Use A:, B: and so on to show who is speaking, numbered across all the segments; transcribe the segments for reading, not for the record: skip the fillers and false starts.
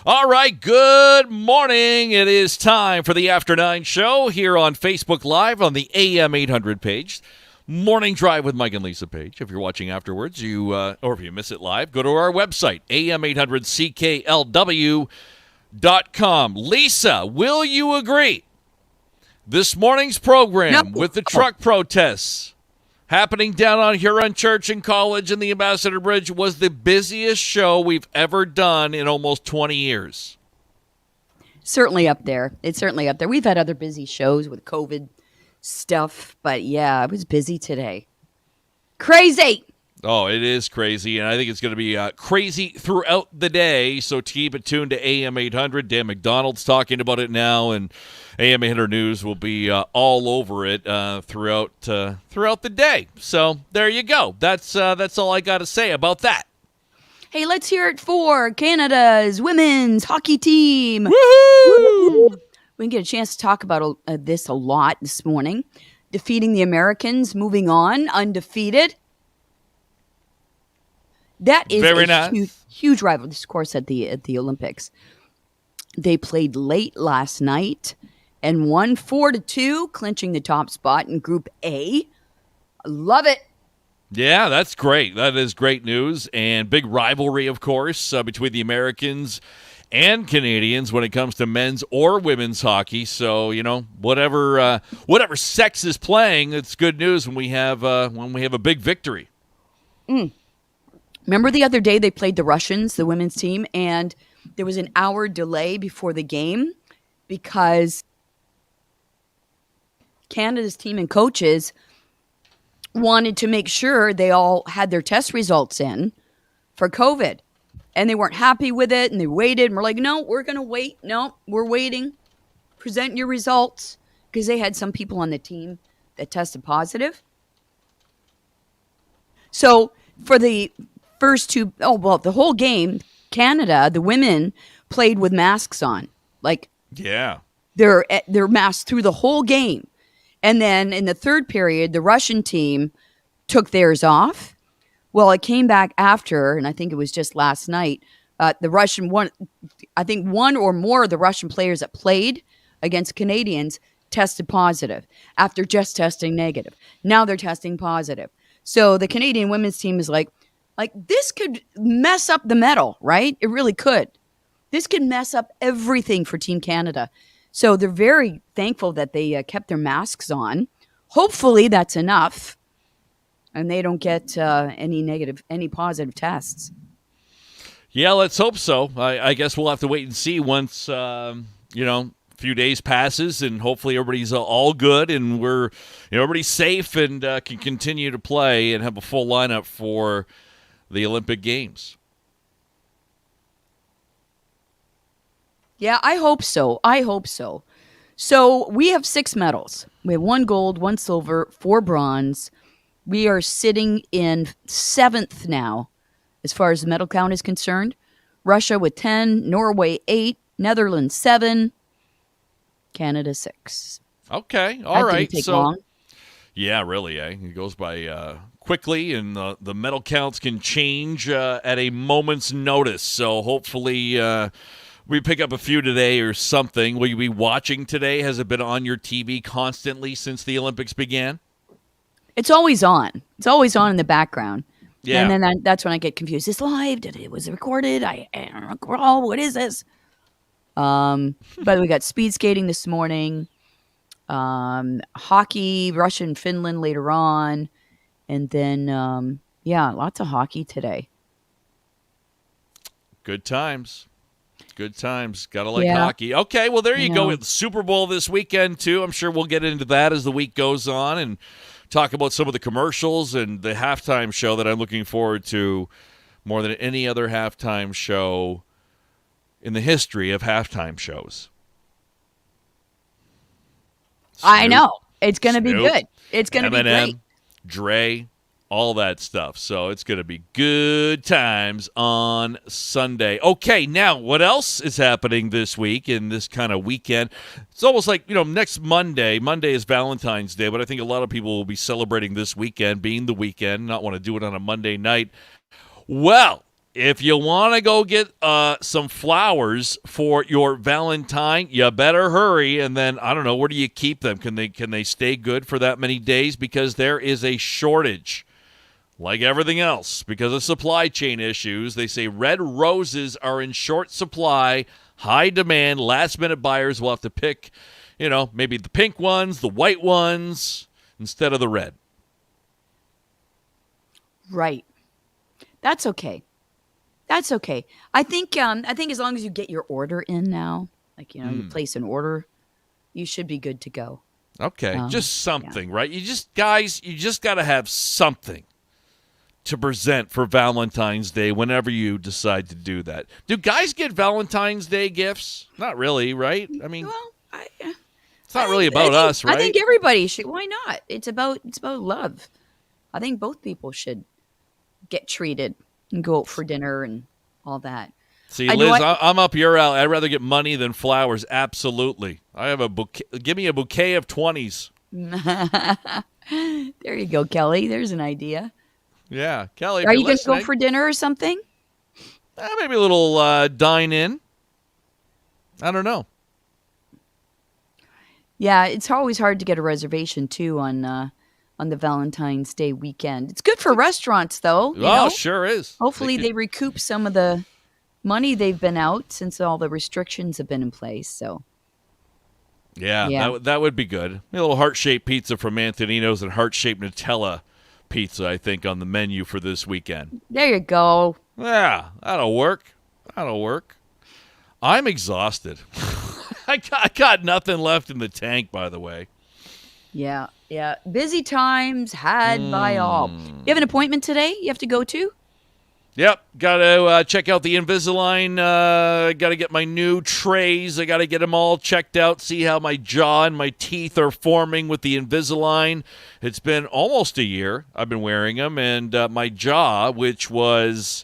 A: All right, good morning. It is time for the After 9 show here on Facebook Live on the AM800 page. Morning Drive with Mike and Lisa page. If you're watching afterwards, or if you miss it live, go to our website, am800cklw.com. Lisa, will you agree? This morning's program with the truck protests happening down on Huron Church and College and the Ambassador Bridge was the busiest show we've ever done in almost 20 years.
B: Certainly up there. It's certainly up there. We've had other busy shows with COVID stuff, but yeah, I was busy today. Crazy!
A: Oh, it is crazy, and I think it's going to be crazy throughout the day, so keep it tuned to AM800. Dan McDonald's talking about it now, and AM800 News will be all over it throughout the day. So there you go. That's all I got to say about that.
B: Hey, let's hear it for Canada's women's hockey team.
A: Woohoo!
B: We can get a chance to talk about this a lot this morning. Defeating the Americans, moving on, undefeated. That is
A: Very
B: a
A: nice.
B: huge rival, of course, at the Olympics. They played late last night and won 4-2, clinching the top spot in Group A. I love it.
A: Yeah, that's great. That is great news, and big rivalry, of course, between the Americans and Canadians when it comes to men's or women's hockey. So, whatever sex is playing, it's good news when we have a big victory.
B: Remember the other day they played the Russians, the women's team, and there was an hour delay before the game because Canada's team and coaches wanted to make sure they all had their test results in for COVID. And they weren't happy with it, and they waited, and we're like, no, we're going to wait. No, we're waiting. Present your results. Because they had some people on the team that tested positive. So for the first two, the whole game, Canada, the women played with masks on.
A: Yeah.
B: They're masked through the whole game. And then in the third period, the Russian team took theirs off. Well, it came back after, and I think it was just last night, the Russian one, I think one or more of the Russian players that played against Canadians tested positive after just testing negative. Now they're testing positive. So the Canadian women's team is like this could mess up the medal, right? It really could. This could mess up everything for Team Canada. So they're very thankful that they kept their masks on. Hopefully that's enough. And they don't get any positive tests.
A: Yeah, let's hope so. I guess we'll have to wait and see once, a few days passes, and hopefully everybody's all good and we're, everybody's safe and can continue to play and have a full lineup for the Olympic Games.
B: Yeah, I hope so. So we have 6 medals. We have 1 gold, 1 silver, 4 bronze. We are sitting in 7th now, as far as the medal count is concerned. Russia with 10, Norway 8, Netherlands 7, Canada 6.
A: Okay, all right.
B: Didn't take long.
A: Yeah, really, It goes by quickly, and the medal counts can change at a moment's notice. So hopefully we pick up a few today or something. Will you be watching today? Has it been on your TV constantly since the Olympics began?
B: It's always on. It's always on in the background.
A: Yeah.
B: And then that's when I get confused. Is live? Was it recorded? What is this? But we got speed skating this morning. Hockey, Russia and Finland later on. And then, lots of hockey today.
A: Good times. Gotta like hockey. Okay, well, there you go. With the Super Bowl this weekend, too. I'm sure we'll get into that as the week goes on and talk about some of the commercials and the halftime show that I'm looking forward to more than any other halftime show in the history of halftime shows.
B: I know. It's going to be good. It's going to be great.
A: Dre, all that stuff. So it's going to be good times on Sunday. Okay, now what else is happening this week in this kind of weekend? It's almost like, next Monday. Monday is Valentines Day, but I think a lot of people will be celebrating this weekend, being the weekend, not want to do it on a Monday night. Well, If you want to go get some flowers for your Valentine, you better hurry. And then, I don't know, where do you keep them? Can they stay good for that many days? Because there is a shortage. Like everything else, because of supply chain issues, they say red roses are in short supply, high demand, last-minute buyers will have to pick, maybe the pink ones, the white ones, instead of the red.
B: Right. That's okay. That's okay. I think as long as you get your order in now, like, you place an order, you should be good to go.
A: Okay, just something, right? You just got to have something to present for Valentine's Day whenever you decide to do that. Do guys get Valentine's Day gifts? Not really, right? I mean, it's not really about us, right?
B: I think everybody should. Why not? It's about love. I think both people should get treated and go out for dinner and all that.
A: See, Liz, I'm up your alley. I'd rather get money than flowers. Absolutely. I have a bouquet. Give me a bouquet of 20s.
B: There you go, Kelly. There's an idea.
A: Yeah, Kelly.
B: Are you going to go for dinner or something?
A: Maybe a little dine-in. I don't know.
B: Yeah, it's always hard to get a reservation too on the Valentine's Day weekend. It's good for restaurants, though.
A: Sure is.
B: Hopefully, they recoup some of the money they've been out since all the restrictions have been in place. So,
A: yeah. That would be good. A little heart-shaped pizza from Antonino's and heart-shaped Nutella pizza, I think, on the menu for this weekend.
B: There you go.
A: Yeah, that'll work. I'm exhausted. I got nothing left in the tank, by the way.
B: Yeah. Busy times had by all. You have an appointment today you have to go to?
A: Yep, got to check out the Invisalign. Got to get my new trays. I got to get them all checked out, see how my jaw and my teeth are forming with the Invisalign. It's been almost a year I've been wearing them, and my jaw, which was...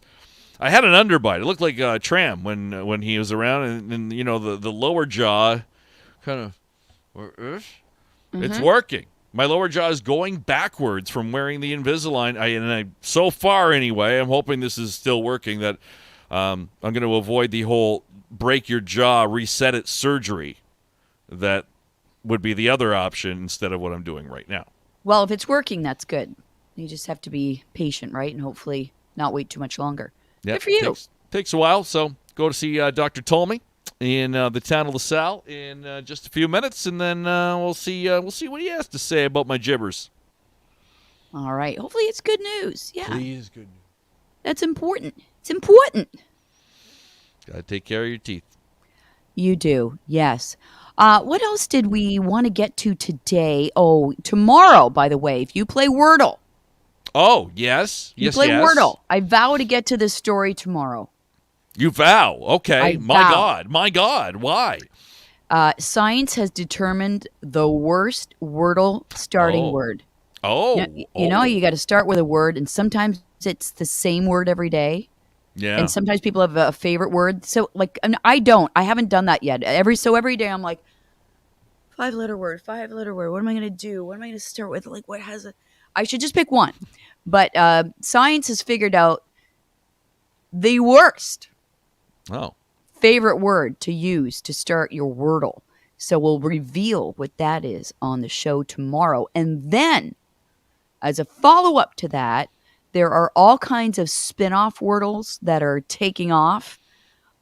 A: I had an underbite. It looked like a tram when he was around, and the lower jaw kind of... It's working. My lower jaw is going backwards from wearing the Invisalign. So far, anyway, I'm hoping this is still working, that I'm going to avoid the whole break your jaw, reset it surgery. That would be the other option instead of what I'm doing right now.
B: Well, if it's working, that's good. You just have to be patient, right? And hopefully not wait too much longer.
A: Yep,
B: good for you.
A: Takes a while, so go to see Dr. Tolmie in the town of LaSalle in just a few minutes, and then we'll see what he has to say about my gibbers.
B: All right. Hopefully it's good news. Yeah.
A: Please, good news.
B: That's important. It's important.
A: Got to take care of your teeth.
B: You do, yes. What else did we want to get to today? Oh, tomorrow, by the way, if you play Wordle.
A: Oh, yes.
B: You play Wordle. I vow to get to this story tomorrow.
A: You vow. Okay.
B: My
A: God. Why?
B: Science has determined the worst Wordle starting word.
A: Oh.
B: You got to start with a word, and sometimes it's the same word every day.
A: Yeah.
B: And sometimes people have a favorite word. So, I don't. I haven't done that yet. Every day I'm like, 5-letter word. What am I going to do? What am I going to start with? I should just pick one. But science has figured out the worst favorite word to use to start your Wordle. So we'll reveal what that is on the show tomorrow. And then, as a follow-up to that, there are all kinds of spin-off Wordles that are taking off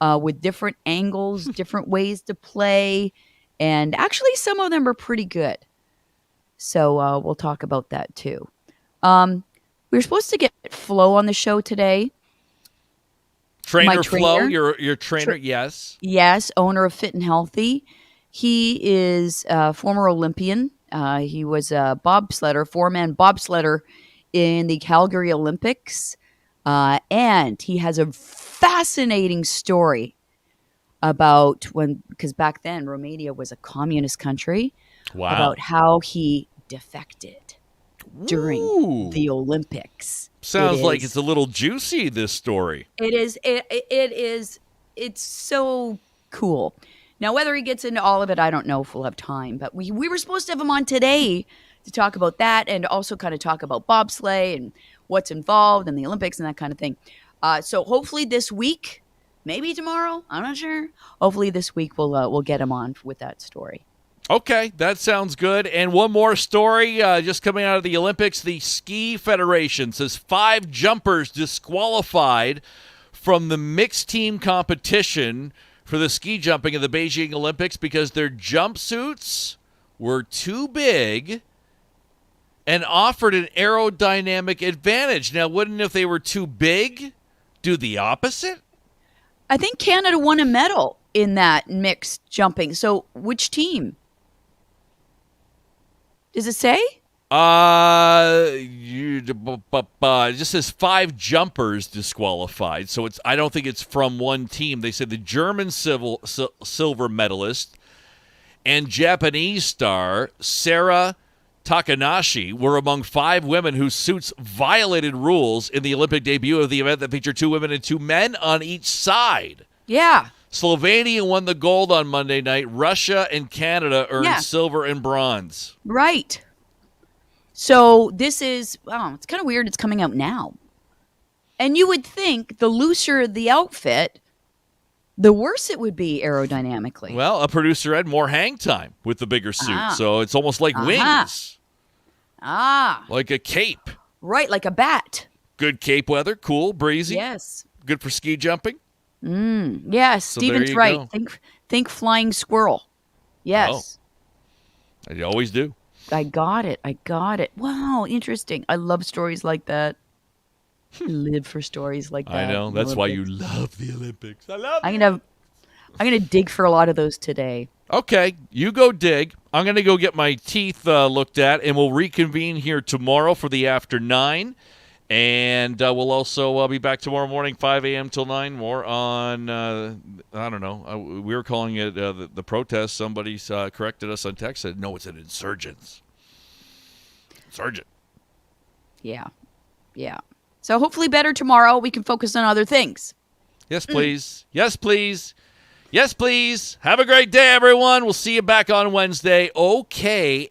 B: with different angles, different ways to play. And actually, some of them are pretty good. So we'll talk about that too. We were supposed to get Flo on the show today.
A: Trainer Flo, your trainer, yes.
B: Yes, owner of Fit and Healthy. He is a former Olympian. He was a bobsledder, 4-man bobsledder in the Calgary Olympics. And he has a fascinating story about because back then Romania was a communist country.
A: Wow.
B: About how he defected during the Olympics.
A: Sounds like it's a little juicy, this story.
B: It is. It is. It's so cool. Now, whether he gets into all of it, I don't know if we'll have time. But we were supposed to have him on today to talk about that and also kind of talk about bobsleigh and what's involved in the Olympics and that kind of thing. So hopefully this week, maybe tomorrow, I'm not sure. Hopefully this week we'll get him on with that story.
A: Okay, that sounds good. And one more story just coming out of the Olympics. The Ski Federation says 5 jumpers disqualified from the mixed team competition for the ski jumping of the Beijing Olympics because their jumpsuits were too big and offered an aerodynamic advantage. Now, wouldn't if they were too big do the opposite?
B: I think Canada won a medal in that mixed jumping. So which team? Does it say?
A: It just says 5 jumpers disqualified. So I don't think it's from one team. They said the German silver medalist and Japanese star Sarah Takanashi were among 5 women whose suits violated rules in the Olympic debut of the event that featured 2 women and 2 men on each side.
B: Yeah.
A: Slovenia won the gold on Monday night. Russia and Canada earned silver and bronze.
B: Right. So this is, it's kind of weird it's coming out now. And you would think the looser the outfit, the worse it would be aerodynamically.
A: Well, a producer had more hang time with the bigger suit, so it's almost like wings. Like a cape.
B: Right, like a bat.
A: Good cape weather, cool, breezy.
B: Yes.
A: Good for ski jumping.
B: Yes, so Stephen's right. Think flying squirrel. Yes.
A: Oh, I always do.
B: I got it. Wow, interesting. I love stories like that. I live for stories like that.
A: I know. That's why you love the Olympics. I love it.
B: I'm gonna dig for a lot of those today.
A: Okay, you go dig. I'm gonna go get my teeth looked at, and we'll reconvene here tomorrow for the after 9. And we'll also be back tomorrow morning, 5 a.m. till 9. More on, I don't know. We were calling it the protest. Somebody corrected us on text. Said, no, it's an insurgents. Insurgent.
B: Yeah. So hopefully better tomorrow. We can focus on other things.
A: Yes, please. Yes, please. Yes, please. Have a great day, everyone. We'll see you back on Wednesday. Okay.